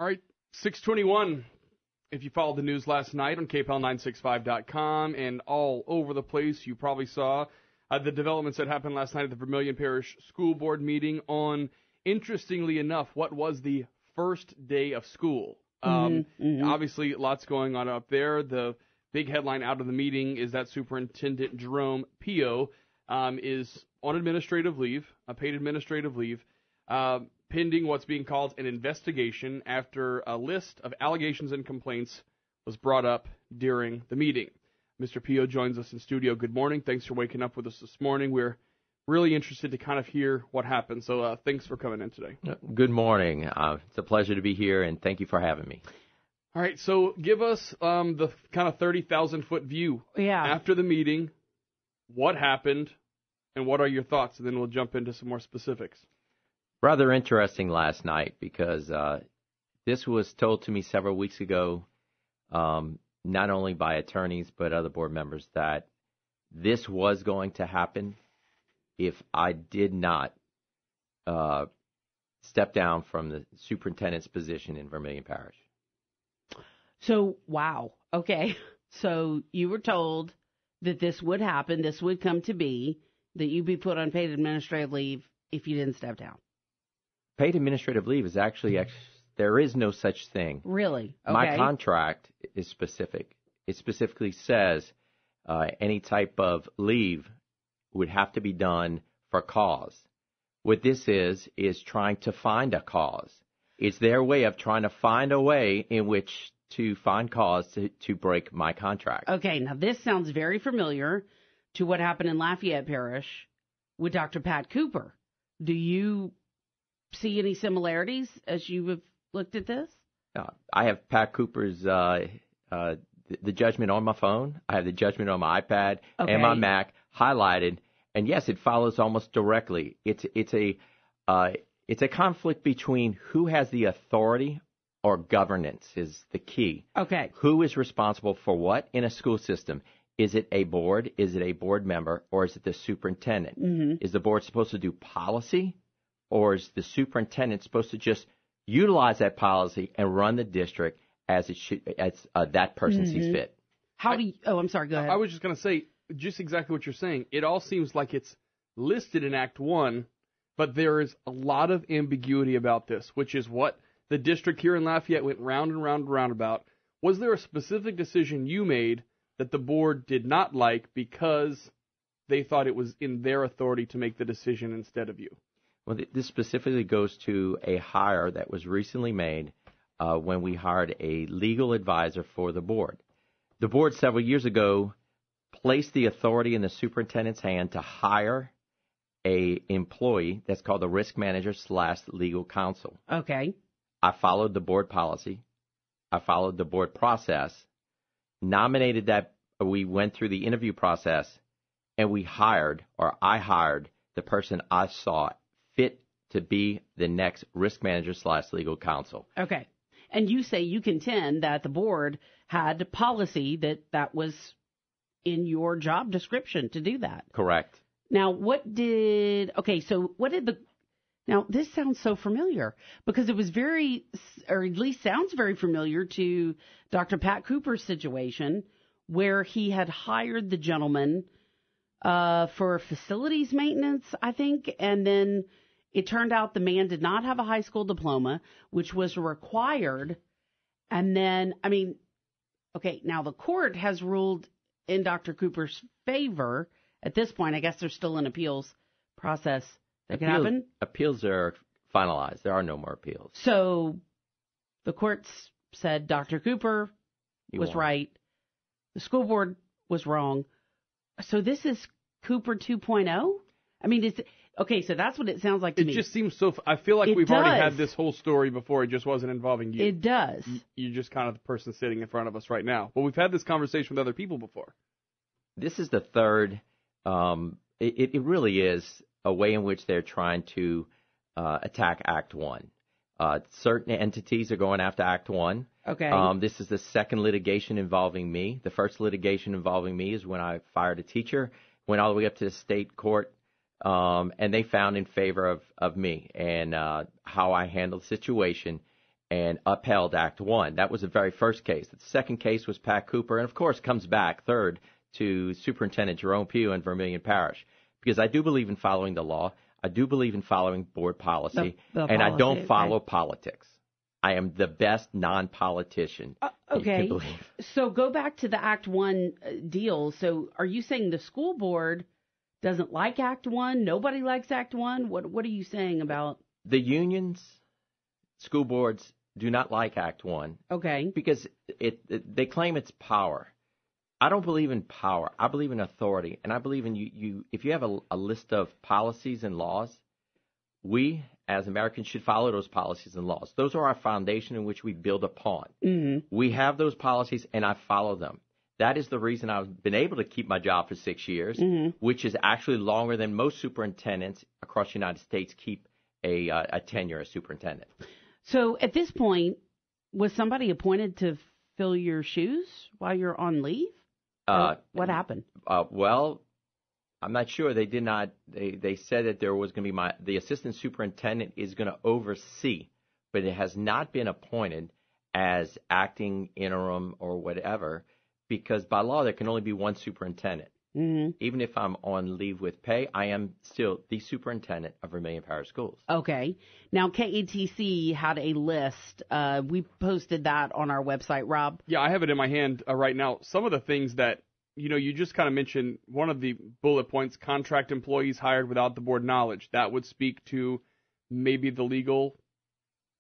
All right, 621. If you followed the news last night on KPEL965.com and all over the place, you probably saw the developments that happened last night at the Vermilion Parish School Board meeting on, interestingly enough, what was the first day of school. Obviously, lots going on up there. The big headline out of the meeting is that Superintendent Jerome Puyau is on administrative leave, paid administrative leave, pending what's being called an investigation after a list of allegations and complaints was brought up during the meeting. Mr. Puyau joins us in studio. Good morning. Thanks for waking up with us this morning. We're really interested to kind of hear what happened, so thanks for coming in today. Good morning. It's a pleasure to be here, and thank you for having me. All right, so give us the kind of 30,000-foot view. After the meeting, what happened, and what are your thoughts? And then we'll jump into some more specifics. Rather interesting last night because this was told to me several weeks ago, not only by attorneys but other board members, that this was going to happen if I did not step down from the superintendent's position in Vermilion Parish. So, wow. Okay. So you were told that this would happen, this would come to be, that you'd be put on paid administrative leave if you didn't step down. Paid administrative leave is actually there is no such thing. Really? Okay. My contract is specific. It specifically says any type of leave would have to be done for cause. What this is trying to find a cause. It's their way of trying to find a way in which to find cause to break my contract. Okay, now this sounds very familiar to what happened in Lafayette Parish with Dr. Pat Cooper. Do you see any similarities as you have looked at this? I have Pat Cooper's the judgment on my phone. I have the judgment on my iPad and my Mac highlighted. And yes, it follows almost directly. It's a conflict between who has the authority or governance is the key. Okay. Who is responsible for what in a school system? Is it a board? Is it a board member? Or is it the superintendent? Mm-hmm. Is the board supposed to do policy? Or is the superintendent supposed to just utilize that policy and run the district as it should, as that person sees fit? I'm sorry, go ahead. I was just going to say just exactly what you're saying. It all seems like it's listed in Act 1, but there is a lot of ambiguity about this, which is what the district here in Lafayette went round and round and round about. Was there a specific decision you made that the board did not like because they thought it was in their authority to make the decision instead of you? Well, this specifically goes to a hire that was recently made when we hired a legal advisor for the board. The board several years ago placed the authority in the superintendent's hand to hire a employee that's called the risk manager / legal counsel. Okay. I followed the board policy. I followed the board process, nominated that. We went through the interview process, and I hired the person I saw fit to be the next risk manager / legal counsel. Okay. And you say you contend that the board had policy that was in your job description to do that. Correct. Now, now this sounds so familiar because it was or at least sounds very familiar to Dr. Pat Cooper's situation where he had hired the gentleman for facilities maintenance, I think, and then it turned out the man did not have a high school diploma, which was required. And then, now the court has ruled in Dr. Cooper's favor. At this point, I guess there's still an appeals process that can happen. Appeals are finalized. There are no more appeals. So the courts said Dr. Cooper was right. The school board was wrong. So this is Cooper 2.0? Okay, so that's what it sounds like to me. It just seems so. I feel like we've already had this whole story before. It just wasn't involving you. It does. You're just kind of the person sitting in front of us right now. But we've had this conversation with other people before. This is the third. It really is a way in which they're trying to attack Act 1. Certain entities are going after Act 1. Okay. This is the second litigation involving me. The first litigation involving me is when I fired a teacher, went all the way up to the state court. And they found in favor of me and how I handled the situation. and upheld Act 1. That was the very first case. The second case was Pat Cooper, and of course comes back third to Superintendent Jerome Puyau in Vermilion Parish, because I do believe in following the law. I do believe in following board policy, and policy, I don't follow politics. I am the best non-politician. Okay. You can believe. So go back to the Act 1 deal. So are you saying the school board doesn't like Act 1? Nobody likes Act 1? What are you saying about? The unions, school boards, do not like Act 1. Okay. Because they claim it's power. I don't believe in power. I believe in authority. And I believe in you if you have a list of policies and laws, we as Americans should follow those policies and laws. Those are our foundation in which we build upon. Mm-hmm. We have those policies, and I follow them. That is the reason I've been able to keep my job for 6 years, which is actually longer than most superintendents across the United States keep a tenure as superintendent. So at this point, was somebody appointed to fill your shoes while you're on leave? What happened? Well, I'm not sure. They did not. They said that there was going to be the assistant superintendent is going to oversee, but it has not been appointed as acting interim or whatever, because by law there can only be one superintendent. Mm-hmm. Even if I'm on leave with pay, I am still the superintendent of Vermilion Parish Schools. Okay. Now, KATC had a list. We posted that on our website, Rob. Yeah, I have it in my hand right now. Some of the things that, you just kind of mentioned, one of the bullet points, contract employees hired without the board knowledge. That would speak to maybe the legal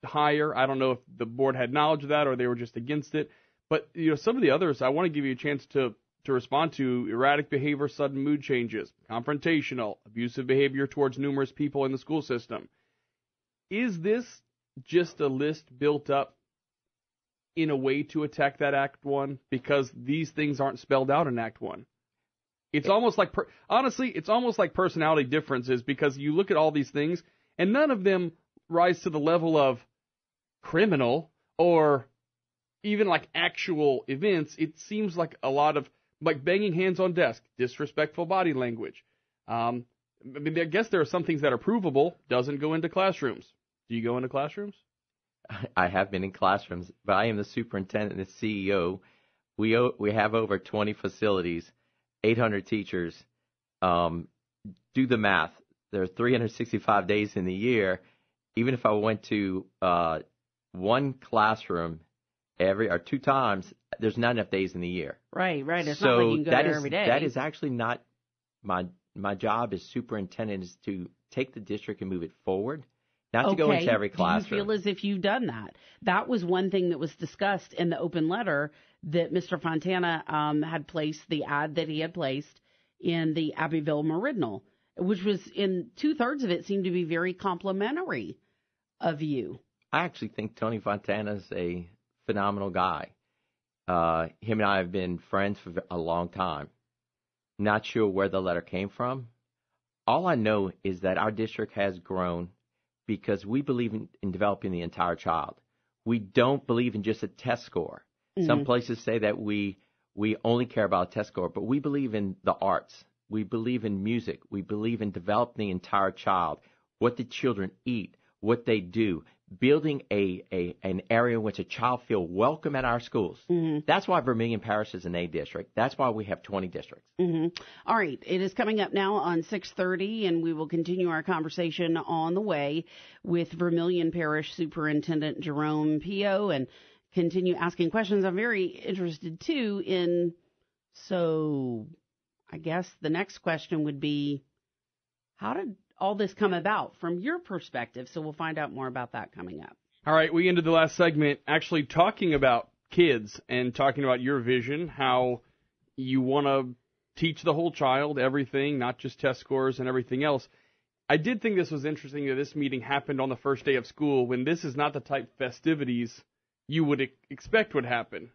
hire. I don't know if the board had knowledge of that or they were just against it. But, some of the others, I want to give you a chance to respond to: erratic behavior, sudden mood changes, confrontational, abusive behavior towards numerous people in the school system. Is this just a list built up in a way to attack that Act 1? Because these things aren't spelled out in Act 1. It's almost like, honestly, it's almost like personality differences, because you look at all these things and none of them rise to the level of criminal or even like actual events. It seems like a lot of like banging hands on desk, disrespectful body language. I guess there are some things that are provable. Doesn't go into classrooms. Do you go into classrooms? I have been in classrooms, but I am the superintendent and the CEO. We have over 20 facilities, 800 teachers. Do the math. There are 365 days in the year. Even if I went to one classroom or 2 times, there's not enough days in the year. Right. It's not like you can go there every day. That is actually not my job as superintendent, is to take the district and move it forward, not to go into every classroom. Do you feel as if you've done that? That was one thing that was discussed in the open letter that Mr. Fontana had placed, the ad that he had placed in the Abbeville Meridional, which was in 2/3 of it seemed to be very complimentary of you. I actually think Tony Fontana's a phenomenal guy. Him and I have been friends for a long time. Not sure where the letter came from. All I know is that our district has grown because we believe in developing the entire child. We don't believe in just a test score. Mm-hmm. Some places say that we only care about a test score, but we believe in the arts. We believe in music. We believe in developing the entire child, what the children eat, what they do, building an area in which a child feel welcome at our schools. Mm-hmm. That's why Vermilion Parish is an A district. That's why we have 20 districts. Mm-hmm. All right. It is coming up now on 6:30, and we will continue our conversation on the way with Vermilion Parish Superintendent Jerome Puyau and continue asking questions. I'm very interested, too, so I guess the next question would be, how did all this come about from your perspective? So we'll find out more about that coming up. All right, we ended the last segment actually talking about kids and talking about your vision, how you want to teach the whole child everything, not just test scores and everything else. I did think this was interesting that this meeting happened on the first day of school, when this is not the type of festivities you would expect would happen.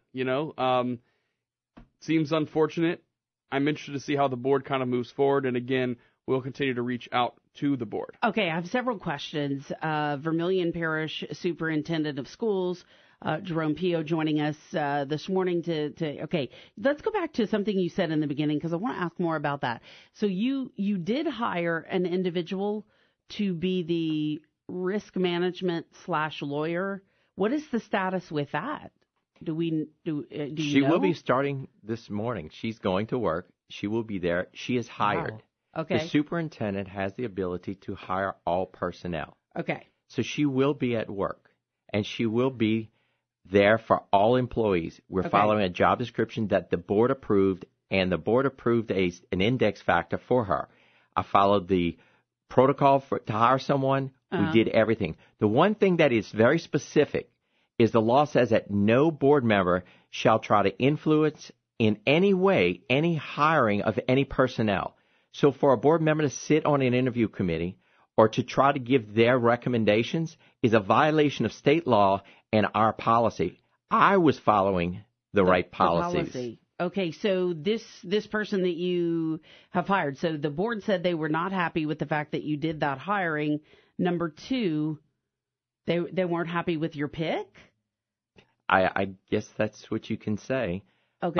Seems unfortunate. I'm interested to see how the board kind of moves forward, and again, we'll continue to reach out to the board. Okay, I have several questions. Vermilion Parish Superintendent of Schools, Jerome Puyau, joining us this morning okay, let's go back to something you said in the beginning, because I want to ask more about that. So you did hire an individual to be the risk management / lawyer. What is the status with that? Do you She know? will be starting this morning. She's going to work. She will be there. She is hired. Wow. Okay. The superintendent has the ability to hire all personnel. Okay. So she will be at work, and she will be there for all employees. We're Okay. following a job description that the board approved, and the board approved an index factor for her. I followed the protocol to hire someone. We did everything. The one thing that is very specific is the law says that no board member shall try to influence in any way any hiring of any personnel. So for a board member to sit on an interview committee or to try to give their recommendations is a violation of state law and our policy. I was following the right policies. Policy. Okay, so this person that you have hired, so the board said they were not happy with the fact that you did that hiring. Number two, they weren't happy with your pick? I guess that's what you can say. Okay.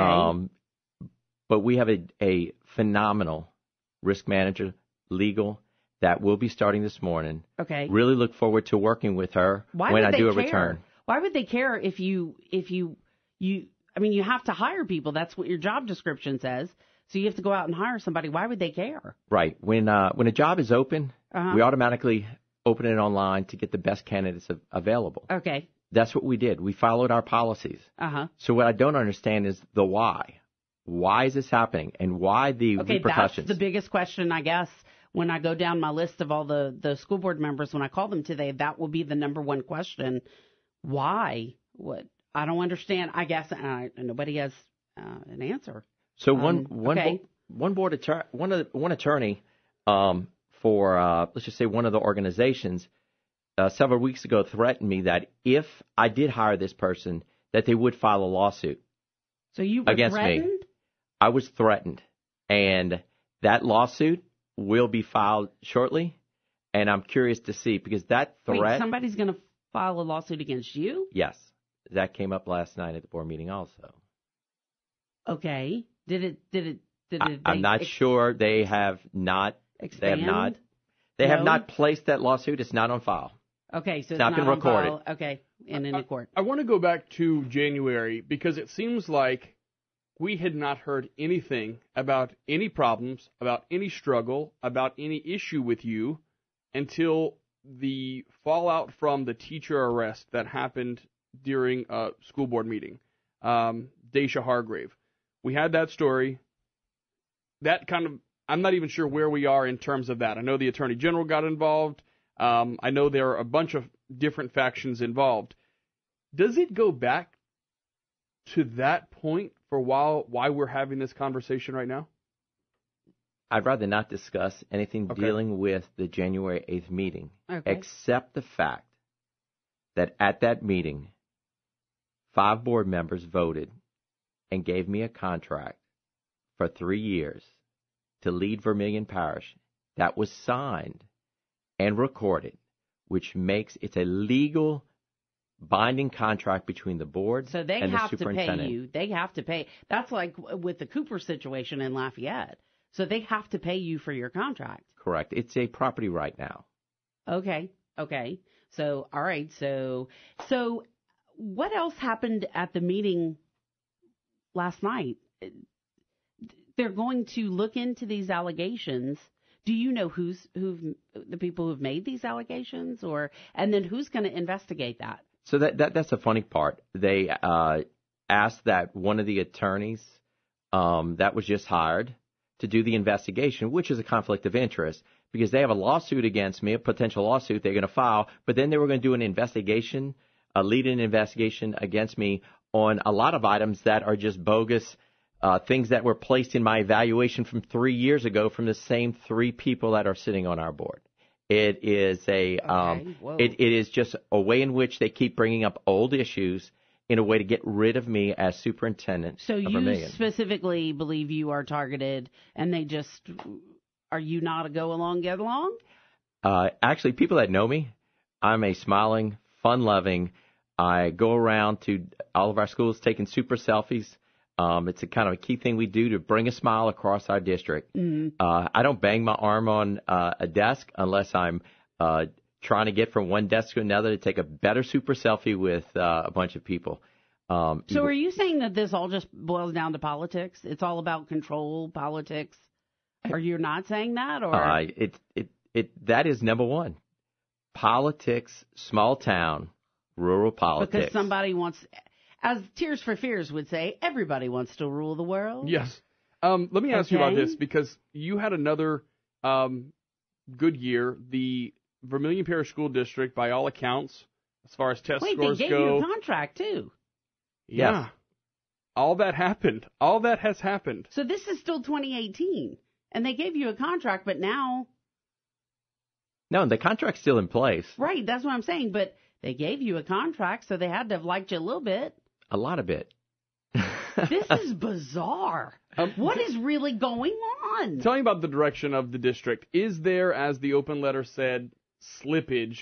But we have a phenomenal risk manager, legal, that will be starting this morning. Okay. Really look forward to working with her when I do a return. Why would they care if you I mean, you have to hire people. That's what your job description says. So you have to go out and hire somebody. Why would they care? Right. When a job is open, we automatically open it online to get the best candidates available. Okay. That's what we did. We followed our policies. So what I don't understand is the why. Why is this happening, and why the repercussions? That's the biggest question, I guess. When I go down my list of all the school board members, when I call them today, that will be the number one question. Why? What? I don't understand. I guess nobody has an answer. So one attorney for let's just say one of the organizations several weeks ago threatened me that if I did hire this person, that they would file a lawsuit. So you were against threatened? me. I was threatened, and that lawsuit will be filed shortly. And I'm curious to see, because that threat. Wait, somebody's going to file a lawsuit against you? Yes, that came up last night at the board meeting also. Okay. Did it? I'm not sure. They have not. Expand? They have not placed that lawsuit. It's not on file. Okay, so it's not been recorded. On file. Okay, in the court. I want to go back to January, because it seems like we had not heard anything about any problems, about any struggle, about any issue with you until the fallout from the teacher arrest that happened during a school board meeting. Daisha Hargrave. We had that story. That kind of, I'm not even sure where we are in terms of that. I know the Attorney General got involved. I know there are a bunch of different factions involved. Does it go back to that point for why we're having this conversation right now? I'd rather not discuss anything dealing with the January 8th meeting, except the fact that at that meeting, 5 board members voted and gave me a contract for 3 years to lead Vermilion Parish. That was signed and recorded, which makes it's a legal binding contract between the board and the superintendent. So they have to pay you. They have to pay. That's like with the Cooper situation in Lafayette. So they have to pay you for your contract. Correct. It's a property right now. Okay. So, all right. So what else happened at the meeting last night? They're going to look into these allegations. Do you know who've the people who've made these allegations, and then who's going to investigate that? So that's the funny part. They asked that one of the attorneys that was just hired to do the investigation, which is a conflict of interest, because they have a lawsuit against me, a potential lawsuit they're going to file, but then they were going to do an investigation, lead an investigation against me on a lot of items that are just bogus, things that were placed in my evaluation from 3 years ago from the same 3 people that are sitting on our board. It is it is just a way in which they keep bringing up old issues in a way to get rid of me as superintendent. So of you Vermilion. specifically believe you are targeted, and they just are you not a go along, get along? Actually, people that know me, I'm a smiling, fun-loving. I go around to all of our schools taking super selfies. It's a kind of a key thing we do to bring a smile across our district. Mm-hmm. I don't bang my arm on a desk unless I'm trying to get from one desk to another to take a better super selfie with a bunch of people. So are you saying that this all just boils down to politics? It's all about control, politics? Are you not saying that? Or that is number one. Politics, small town, rural politics. Because somebody wants, as Tears for Fears would say, everybody wants to rule the world. Yes. Let me ask you about this, because you had another good year. The Vermilion Parish School District, by all accounts, as far as test scores go. Wait, they gave you a contract, too. Yeah. Yes. All that happened. All that has happened. So this is still 2018, and they gave you a contract, but now... No, the contract's still in place. Right, that's what I'm saying, but they gave you a contract, so they had to have liked you a little bit. A lot of it. This is bizarre. What is really going on? Tell me about the direction of the district. Is there, as the open letter said, slippage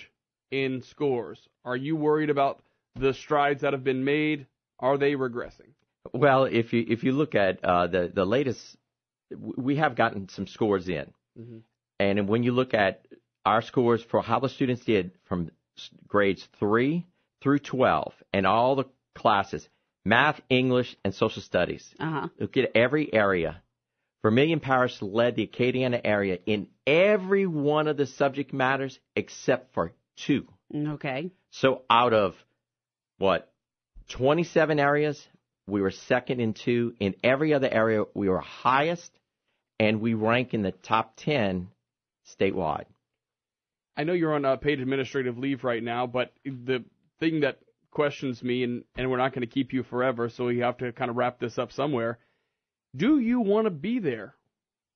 in scores? Are you worried about the strides that have been made? Are they regressing? Well, if you look at the latest, we have gotten some scores in. Mm-hmm. And when you look at our scores for how the students did from grades 3 through 12 and all the classes, math, English, and social studies. Look at every area. Vermilion Parish led the Acadiana area in every one of the subject matters except for 2. Okay. So out of, 27 areas, we were second in 2. In every other area, we were highest, and we rank in the top 10 statewide. I know you're on paid administrative leave right now, but the thing that questions me, and we're not going to keep you forever, so we have to kind of wrap this up somewhere. Do you want to be there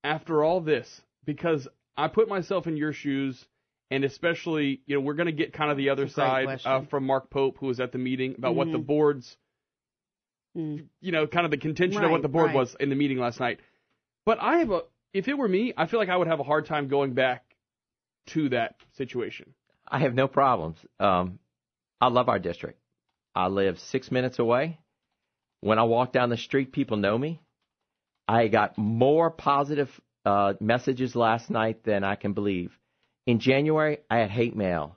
after all this? Because I put myself in your shoes, and especially, we're going to get kind of the other side from Mark Pope, who was at the meeting, about what the board's, kind of the contention of what the board was in the meeting last night. But if it were me, I feel like I would have a hard time going back to that situation. I have no problems. I love our district. I live 6 minutes away. When I walk down the street, people know me. I got more positive messages last night than I can believe. In January, I had hate mail.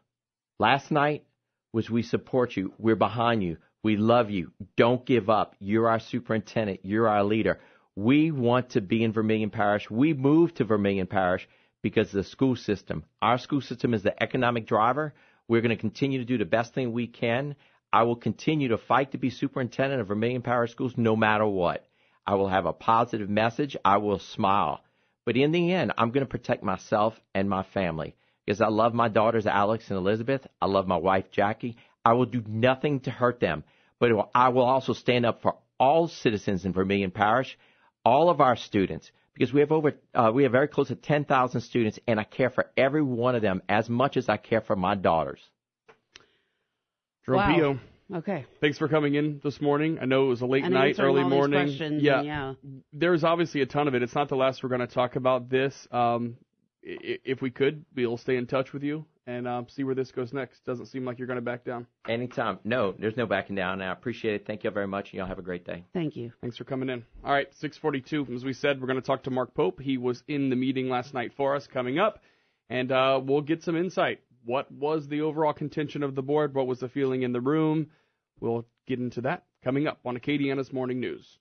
Last night was, we support you. We're behind you. We love you. Don't give up. You're our superintendent. You're our leader. We want to be in Vermilion Parish. We moved to Vermilion Parish because of the school system. Our school system is the economic driver. We're going to continue to do the best thing we can. I will continue to fight to be superintendent of Vermilion Parish Schools no matter what. I will have a positive message. I will smile. But in the end, I'm going to protect myself and my family because I love my daughters, Alex and Elizabeth. I love my wife, Jackie. I will do nothing to hurt them. But I will also stand up for all citizens in Vermilion Parish, all of our students, because we have very close to 10,000 students, and I care for every one of them as much as I care for my daughters. Jerome Puyau. Okay. Thanks for coming in this morning. I know it was a late night, early morning. Yeah. There's obviously a ton of it. It's not the last we're going to talk about this. If we could, we'll stay in touch with you and see where this goes next. Doesn't seem like you're going to back down. Anytime. No, there's no backing down. I appreciate it. Thank you very much, and y'all have a great day. Thank you. Thanks for coming in. All right, 6:42. As we said, we're going to talk to Mark Pope. He was in the meeting last night for us coming up, and we'll get some insight. What was the overall contention of the board? What was the feeling in the room? We'll get into that coming up on Acadiana's Morning News.